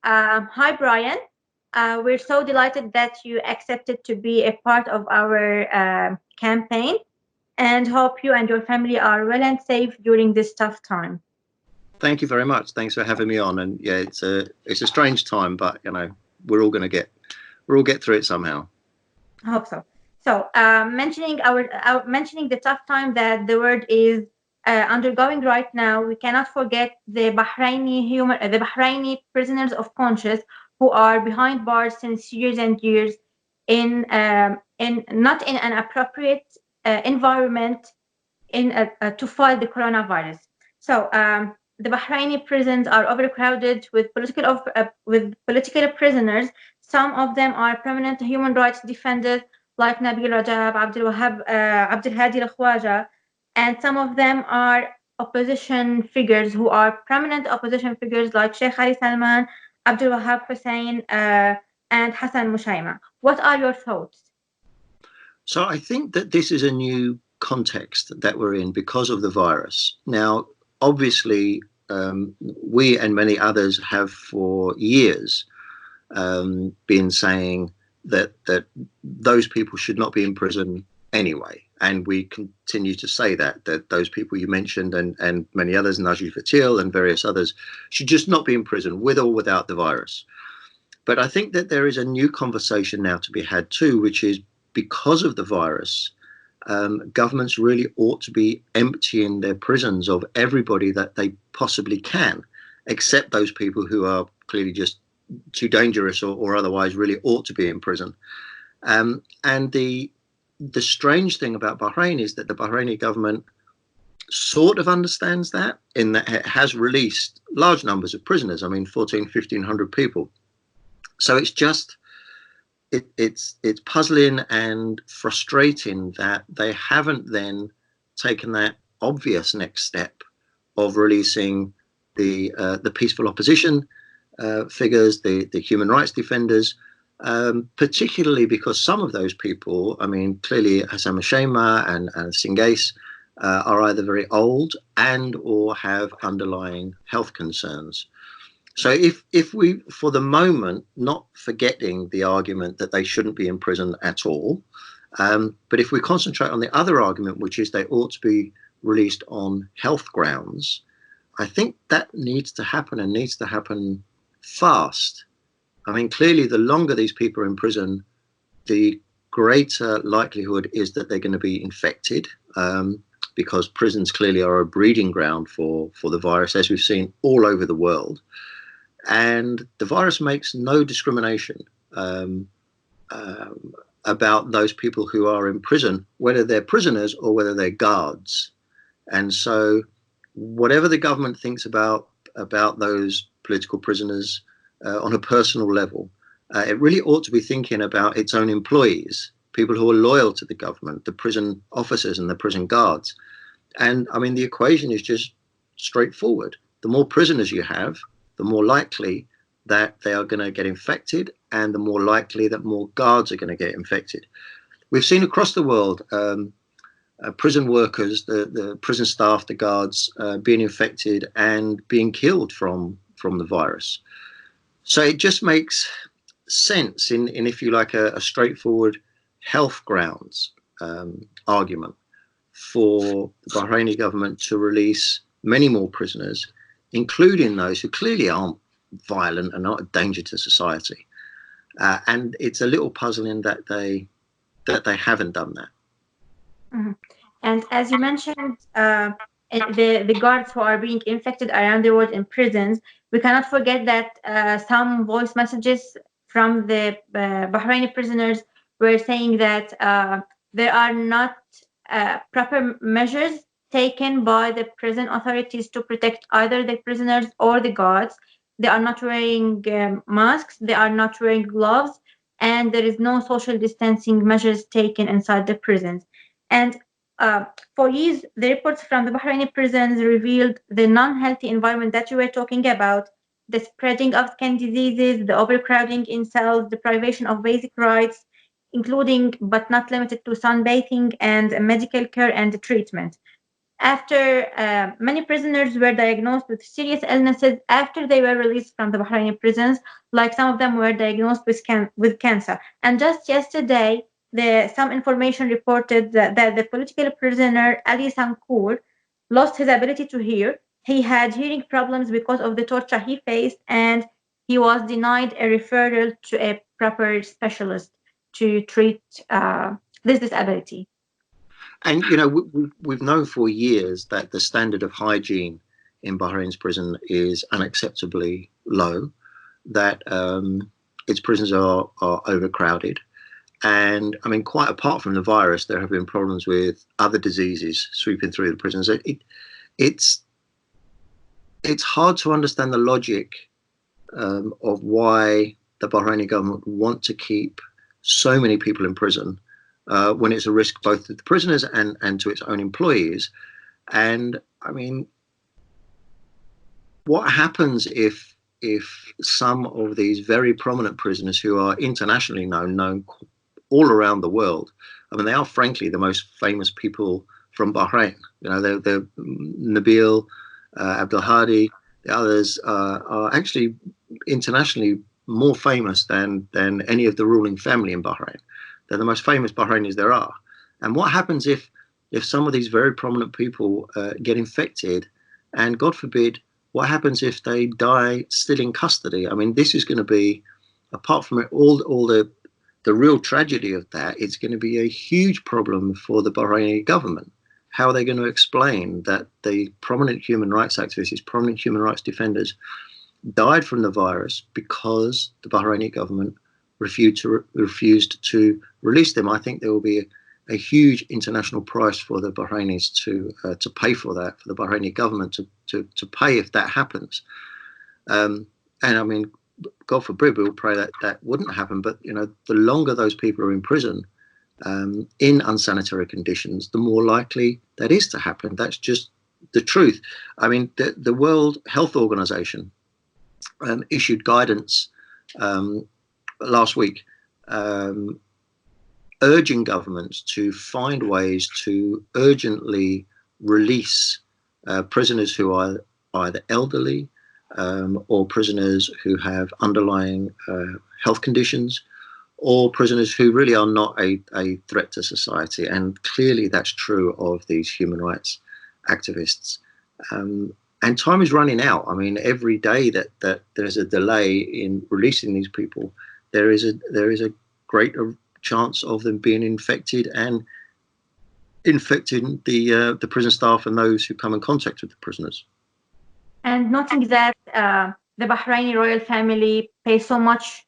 Hi, Brian. We're so delighted that you accepted to be a part of our campaign and hope you and your family are well and safe during this tough time. Thank you very much. Thanks for having me on. And yeah, it's a strange time, but we're all we'll get through it somehow. I hope so. So, mentioning the tough time that the world is undergoing right now, we cannot forget the Bahraini prisoners of conscience who are behind bars since years and years in not in an appropriate environment to fight the coronavirus. So the Bahraini prisons are overcrowded with political prisoners. Some of them are permanent human rights defenders like Nabil Rajab, Abdul Wahab, Abdul Hadi Al Khwaja, and some of them are opposition figures who are prominent opposition figures like Sheikh Ali Salman, Abdul Wahab Hussein, and Hassan Mushaima. What are your thoughts? So I think that this is a new context that we're in because of the virus. Now, obviously, we and many others have for years been saying that those people should not be in prison anyway. And we continue to say that those people you mentioned and many others, Najib Fatil and various others, should just not be in prison with or without the virus. But I think that there is a new conversation now to be had too, which is because of the virus, governments really ought to be emptying their prisons of everybody that they possibly can, except those people who are clearly just too dangerous or otherwise really ought to be in prison. And the strange thing about Bahrain is that the Bahraini government sort of understands that, in that it has released large numbers of prisoners. I mean, 1,500 people. So it's just it's puzzling and frustrating that they haven't then taken that obvious next step of releasing the peaceful opposition figures, the human rights defenders, particularly because some of those people, I mean, clearly Hassan Mushaima and Singais are either very old and or have underlying health concerns. So if we, for the moment, not forgetting the argument that they shouldn't be in prison at all, but if we concentrate on the other argument, which is they ought to be released on health grounds, I think that needs to happen and needs to happen fast. I mean, clearly, the longer these people are in prison, the greater likelihood is that they're going to be infected, because prisons clearly are a breeding ground for the virus, as we've seen all over the world. And the virus makes no discrimination about those people who are in prison, whether they're prisoners or whether they're guards. And so whatever the government thinks about those political prisoners on a personal level, it really ought to be thinking about its own employees, people who are loyal to the government, the prison officers and the prison guards. And I mean, the equation is just straightforward. The more prisoners you have, the more likely that they are going to get infected, and the more likely that more guards are going to get infected. We've seen across the world prison workers, the prison staff, the guards being infected and being killed from the virus. So it just makes sense in if you like, a straightforward health grounds argument for the Bahraini government to release many more prisoners, including those who clearly aren't violent and not a danger to society. And it's a little puzzling that they haven't done that. Mm-hmm. And as you mentioned, the guards who are being infected around the world in prisons, we cannot forget that some voice messages from the Bahraini prisoners were saying that there are not proper measures taken by the prison authorities to protect either the prisoners or the guards. They are not wearing masks, they are not wearing gloves, and there is no social distancing measures taken inside the prisons. And for years, the reports from the Bahraini prisons revealed the non-healthy environment that you were talking about, the spreading of skin diseases, the overcrowding in cells, the privation of basic rights, including but not limited to sunbathing and medical care and treatment. after many prisoners were diagnosed with serious illnesses after they were released from the Bahraini prisons, like some of them were diagnosed with cancer. And just yesterday, some information reported that the political prisoner Ali Sankour lost his ability to hear. He had hearing problems because of the torture he faced, and he was denied a referral to a proper specialist to treat this disability. And we've known for years that the standard of hygiene in Bahrain's prison is unacceptably low, that its prisons are overcrowded. And I mean, quite apart from the virus, there have been problems with other diseases sweeping through the prisons. It's hard to understand the logic of why the Bahraini government want to keep so many people in prison when it's a risk both to the prisoners and to its own employees. And I mean, what happens if some of these very prominent prisoners who are internationally known all around the world, I mean, they are frankly the most famous people from Bahrain. They're Nabil, Abdul Hadi, the others are actually internationally more famous than any of the ruling family in Bahrain. They're the most famous Bahrainis there are. And what happens if some of these very prominent people get infected, and God forbid, what happens if they die still in custody? I mean, this is going to be, apart from it, all the real tragedy of that, it's going to be a huge problem for the Bahraini government. How are they going to explain that the prominent human rights activists, these prominent human rights defenders, died from the virus because the Bahraini government refused to release them? I think there will be a huge international price for the Bahrainis to pay for that, for the Bahraini government to pay if that happens. And I mean, God forbid, we'll pray that wouldn't happen. But the longer those people are in prison in unsanitary conditions, the more likely that is to happen. That's just the truth. I mean, the World Health Organization issued guidance last week urging governments to find ways to urgently release prisoners who are either elderly or prisoners who have underlying health conditions, or prisoners who really are not a threat to society. And clearly that's true of these human rights activists. And time is running out. I mean, every day that there's a delay in releasing these people, there is a greater chance of them being infected and infecting the prison staff and those who come in contact with the prisoners. And noting that the Bahraini royal family pays so much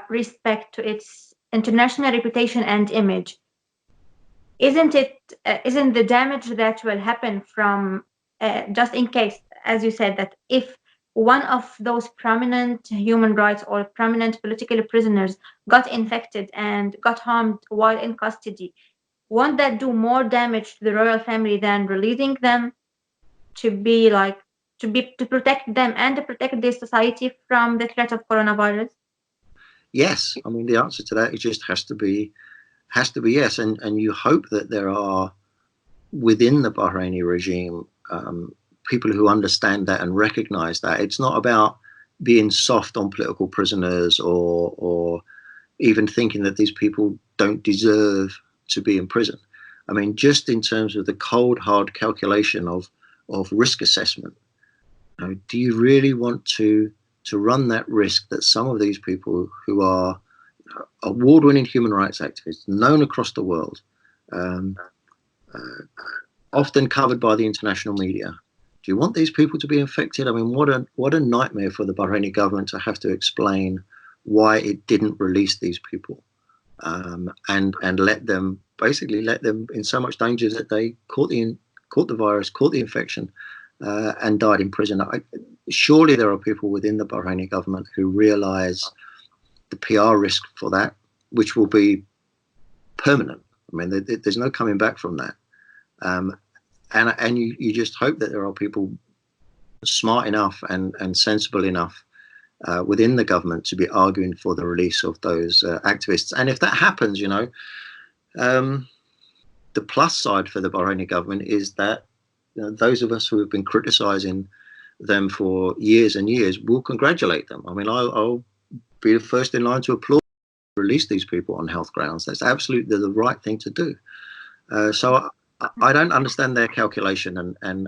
respect to its international reputation and image, isn't the damage that will happen from just in case, as you said, that if one of those prominent human rights or prominent political prisoners got infected and got harmed while in custody, won't that do more damage to the royal family than releasing them to protect them and to protect the society from the threat of coronavirus? Yes, I mean, the answer to that, it just has to be yes. And you hope that there are within the Bahraini regime people who understand that and recognize that. It's not about being soft on political prisoners or even thinking that these people don't deserve to be in prison. I mean, just in terms of the cold, hard calculation of risk assessment, do you really want to run that risk that some of these people who are award-winning human rights activists, known across the world, often covered by the international media, do you want these people to be infected? I mean, what a nightmare for the Bahraini government to have to explain why it didn't release these people and let them in so much danger that they caught the virus, caught the infection, and died in prison. Surely there are people within the Bahraini government who realize the PR risk for that, which will be permanent. I mean, there's no coming back from that. And you just hope that there are people smart enough and sensible enough within the government to be arguing for the release of those activists. And if that happens, the plus side for the Bahraini government is that those of us who have been criticizing them for years and years will congratulate them. I mean, I'll be the first in line to applaud release these people on health grounds. That's absolutely the right thing to do. So I don't understand their calculation, and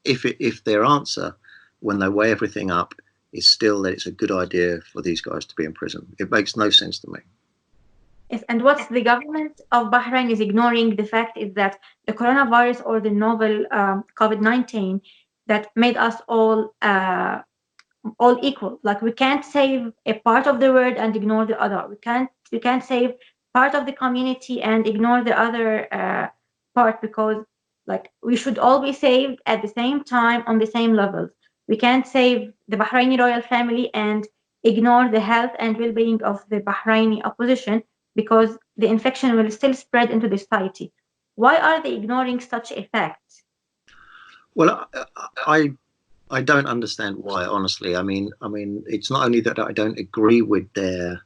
if their answer, when they weigh everything up, is still that it's a good idea for these guys to be in prison, it makes no sense to me. Yes, and what the government of Bahrain is ignoring the fact is that the coronavirus or the novel COVID-19 that made us all equal. Like we can't save a part of the world and ignore the other. We can't save part of the community and ignore the other part, because like we should all be saved at the same time on the same levels. We can't save the Bahraini royal family and ignore the health and well-being of the Bahraini opposition, because the infection will still spread into the society. Why are they ignoring such a fact? Well, I don't understand why, honestly. I mean, it's not only that I don't agree with their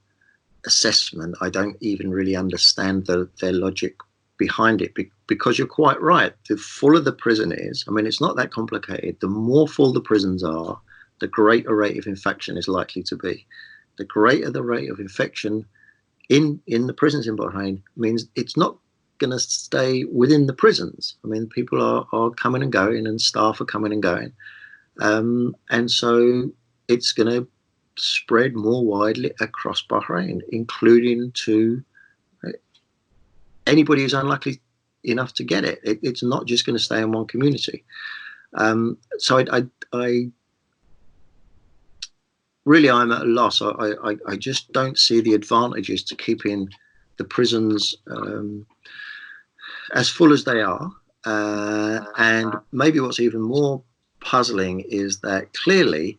assessment, I don't even really understand their logic behind it, because you're quite right. The fuller the prison is, I mean, it's not that complicated. The more full the prisons are, the greater rate of infection is likely to be. The greater the rate of infection in the prisons in Bahrain means it's not going to stay within the prisons. I mean, people are coming and going, and staff are coming and going. And so it's going to spread more widely across Bahrain, including to anybody who's unlucky enough to get it. It's not just going to stay in one community. So I really, I'm at a loss. I just don't see the advantages to keeping the prisons as full as they are. And maybe what's even more puzzling is that clearly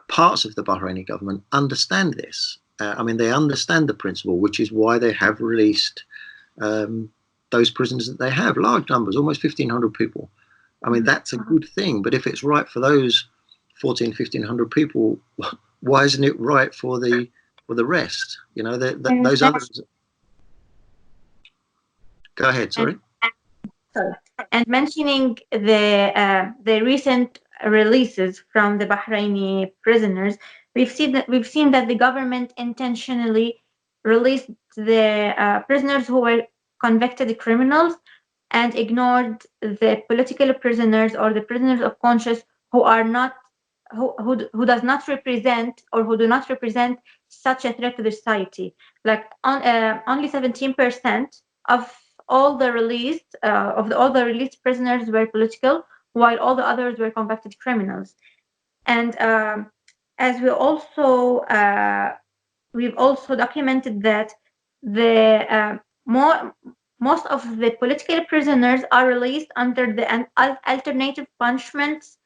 parts of the Bahraini government understand this. I mean, they understand the principle, which is why they have released those prisoners that they have, large numbers, almost 1,500 people. I mean, that's a good thing. But if it's right for those 1,500 people, why isn't it right for the rest? You know, those others. Go ahead, sorry. And mentioning the recent releases from the Bahraini prisoners, we've seen that the government intentionally released the prisoners who were convicted criminals and ignored the political prisoners or the prisoners of conscience who are not who does not represent or who do not represent such a threat to the society. Like only 17% of all the released prisoners were political, while all the others were convicted criminals. And as we've also documented that the most of the political prisoners are released under the alternative punishments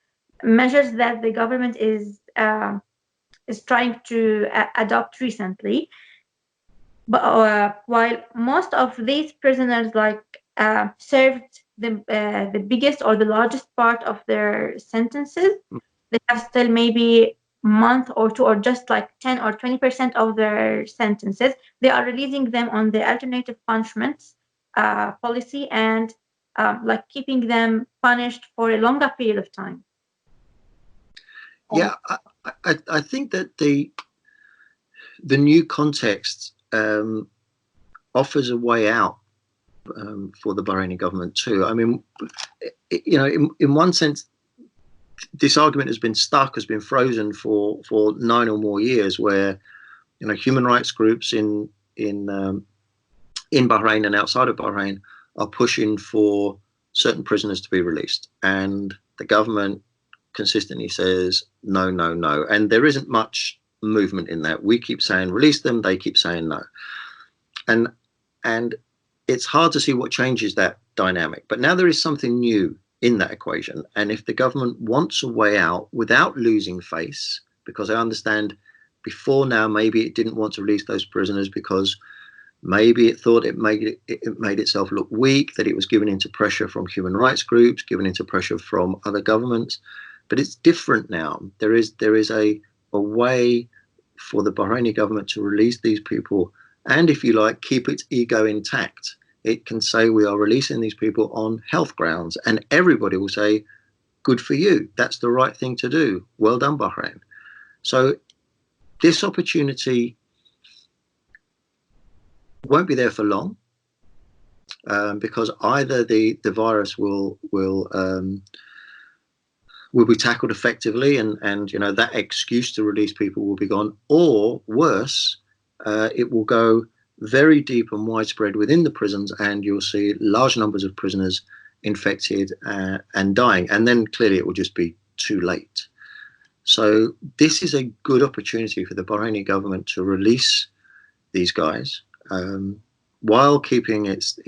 measures that the government is trying to adopt recently. But while most of these prisoners served the biggest or the largest part of their sentences, they have still maybe month or two or just like 10 or 20% of their sentences. They are releasing them on the alternative punishments policy and like keeping them punished for a longer period of time. Yeah, I think that the new context offers a way out for the Bahraini government too. I mean, you know, in one sense, this argument has been frozen for 9 or more years, where, you know, human rights groups in Bahrain and outside of Bahrain are pushing for certain prisoners to be released, and the government consistently says no, no, no, and there isn't much movement in that. We keep saying release them, they keep saying no, and it's hard to see what changes that dynamic. But now there is something new in that equation, and if the government wants a way out without losing face, because I understand before now maybe it didn't want to release those prisoners because maybe it thought it made itself look weak, that it was given into pressure from human rights groups, given into pressure from other governments. But it's different now. There is a way for the Bahraini government to release these people and, if you like, keep its ego intact It can say we are releasing these people on health grounds, and everybody will say, good for you. That's the right thing to do. Well done, Bahrain. So this opportunity won't be there for long, because either the virus will be tackled effectively, and you know, that excuse to release people will be gone, or worse, it will go very deep and widespread within the prisons, and you'll see large numbers of prisoners infected and dying, and then clearly it will just be too late. So this is a good opportunity for the Bahraini government to release these guys, while keeping its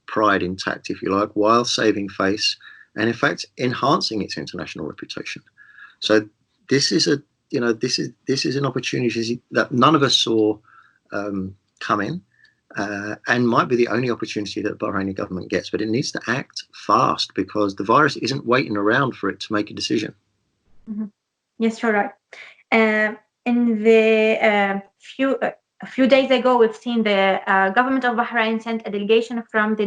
pride intact, if you like, while saving face, and in fact enhancing its international reputation. So this is an opportunity that none of us saw coming, and might be the only opportunity that the Bahraini government gets. But it needs to act fast, because the virus isn't waiting around for it to make a decision. Mm-hmm. Yes, you're right. In the a few days ago, we've seen the government of Bahrain sent a delegation from the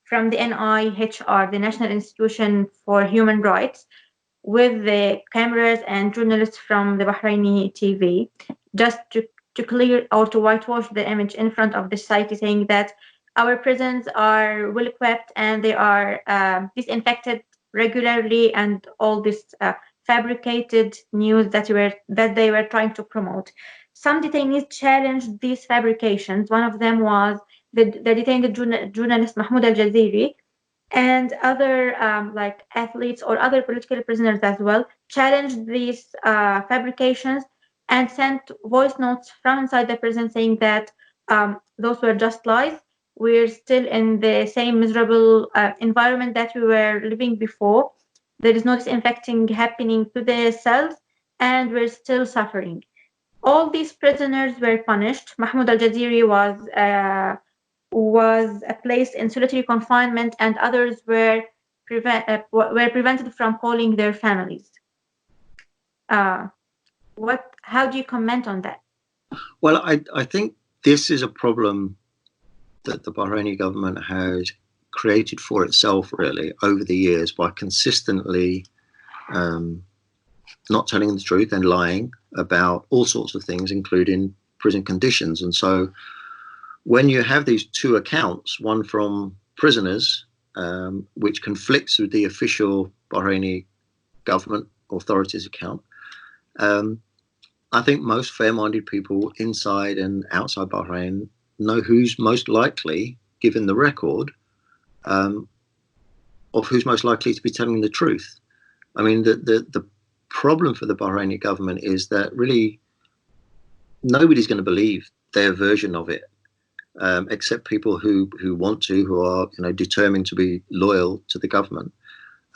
from the NIHR, the National Institution for Human Rights, with the cameras and journalists from the Bahraini TV, just to clear or to whitewash the image in front of the society, saying that our prisons are well equipped and they are disinfected regularly, and all this fabricated news that they were trying to promote. Some detainees challenged these fabrications. One of them was the detained journalist Mahmoud Al Jaziri, and other like athletes or other political prisoners as well challenged these fabrications and sent voice notes from inside the prison saying that those were just lies. We're still in the same miserable environment that we were living before. There is no disinfecting happening to the cells, and we're still suffering. All these prisoners were punished. Mahmoud Al Jaziri was placed in solitary confinement, and others were prevented from calling their families. Uh, How do you comment on that? Well, I think this is a problem that the Bahraini government has created for itself, really, over the years, by consistently not telling the truth and lying about all sorts of things, including prison conditions. And so when you have these two accounts, one from prisoners, which conflicts with the official Bahraini government authorities account, I think most fair-minded people inside and outside Bahrain know who's most likely, given the record, of who's most likely to be telling the truth. I mean, the problem for the Bahraini government is that really nobody's going to believe their version of it, except people who want to, who are determined to be loyal to the government.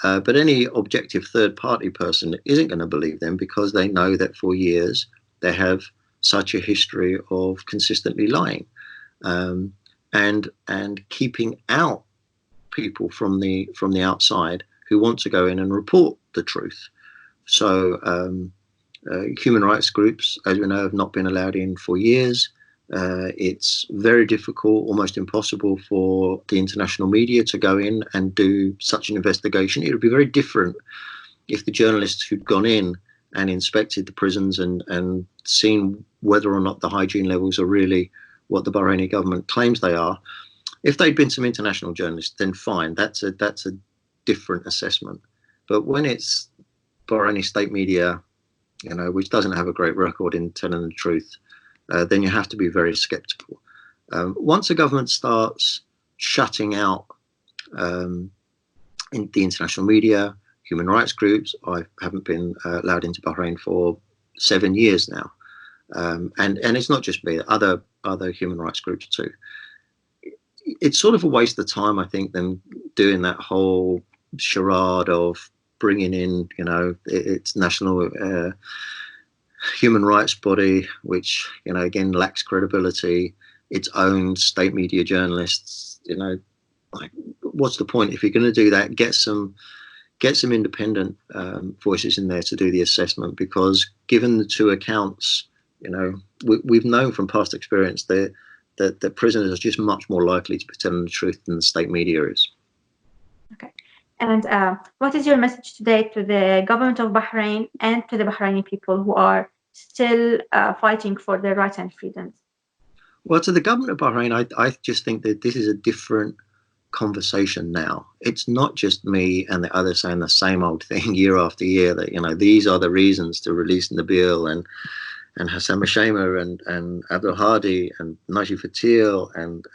But any objective third-party person isn't going to believe them, because they know that for years they have such a history of consistently lying, and keeping out people from the outside who want to go in and report the truth. So human rights groups, as we know, have not been allowed in for years. It's very difficult, almost impossible, for the international media to go in and do such an investigation. It would be very different if the journalists who'd gone in and inspected the prisons and seen whether or not the hygiene levels are really what the Bahraini government claims they are. If they'd been some international journalists, then fine, that's a different assessment. But when it's Bahraini state media, which doesn't have a great record in telling the truth, then you have to be very skeptical. Once a government starts shutting out in the international media, human rights groups, I haven't been allowed into Bahrain for 7 years now, and it's not just me, other human rights groups too. It's sort of a waste of time, I think, them doing that whole charade of bringing in, its national human rights body, which again lacks credibility, its own state media journalists. Like, what's the point? If you're going to do that, get some independent voices in there to do the assessment, because given the two accounts, we've known from past experience that that prisoners are just much more likely to be telling the truth than the state media is. Okay. And what is your message today to the government of Bahrain and to the Bahraini people who are still fighting for their rights and freedoms? Well, to the government of Bahrain, I just think that this is a different conversation now. It's not just me and the others saying the same old thing year after year, that, you know, these are the reasons to release Nabil and Hassan Mashema and Abdul Hadi and Najib Fatil and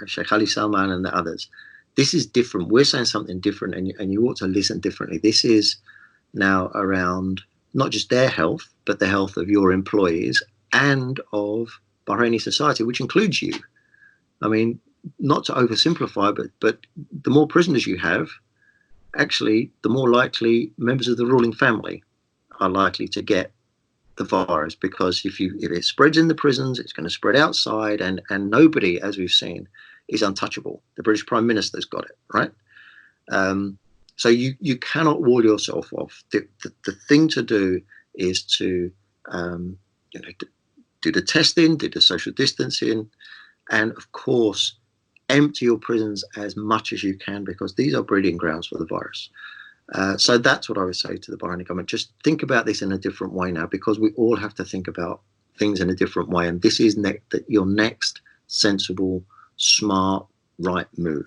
Sheikh Ali Salman and the others. This is different. We're saying something different, and you ought to listen differently. This is now around not just their health, but the health of your employees and of Bahraini society, which includes you. I mean, not to oversimplify, but the more prisoners you have, actually, the more likely members of the ruling family are likely to get the virus, because if it spreads in the prisons, it's going to spread outside, and nobody, as we've seen, is untouchable. The British Prime Minister's got it, right? So you cannot wall yourself off. The thing to do is to do the testing, do the social distancing, and of course empty your prisons as much as you can, because these are breeding grounds for the virus. So that's what I would say to the Bahraini government. Just think about this in a different way now, because we all have to think about things in a different way. And this is your next sensible, smart, right move.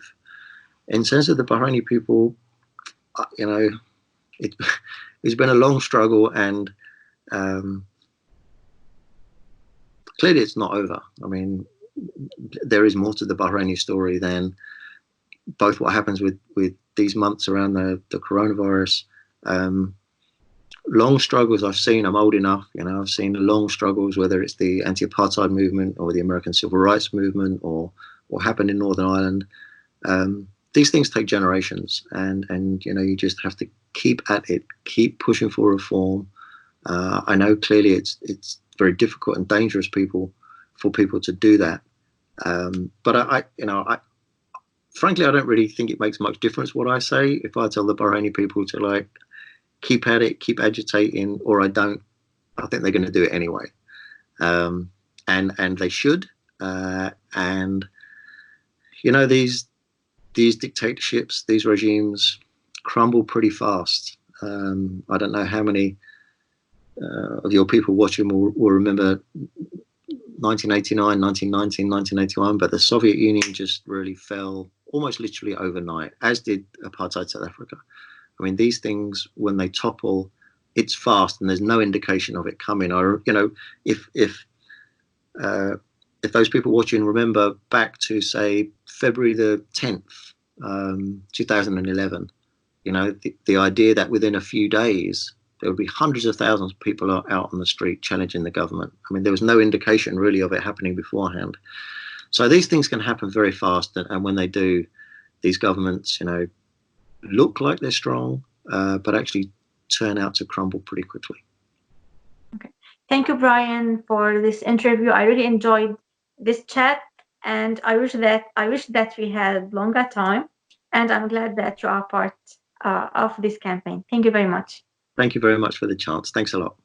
In terms of the Bahraini people, it's been a long struggle, and clearly it's not over. I mean, there is more to the Bahraini story than both what happens with these months around the coronavirus. Long struggles I've seen. I'm old enough, I've seen long struggles, whether it's the anti-apartheid movement or the American civil rights movement or what happened in Northern Ireland. These things take generations, and you just have to keep at it, keep pushing for reform. I know clearly it's very difficult and dangerous for people to do that. But I frankly, I don't really think it makes much difference what I say. If I tell the Bahraini people to keep at it, keep agitating, or I don't, I think they're going to do it anyway. And they should. And these dictatorships, these regimes crumble pretty fast. I don't know how many of your people watching will remember 1989, 1990, 1981, but the Soviet Union just really fell almost literally overnight, as did apartheid South Africa. I mean, these things, when they topple, it's fast, and there's no indication of it coming. If those people watching remember back to, say, February the 10th, 2011, the idea that within a few days there would be hundreds of thousands of people out on the street challenging the government. I mean, there was no indication really of it happening beforehand. So these things can happen very fast, and when they do, these governments, look like they're strong, but actually turn out to crumble pretty quickly. Okay. Thank you, Brian, for this interview. I really enjoyed this chat, and I wish that we had longer time, and I'm glad that you are part of this campaign. Thank you very much. Thank you very much for the chance. Thanks a lot.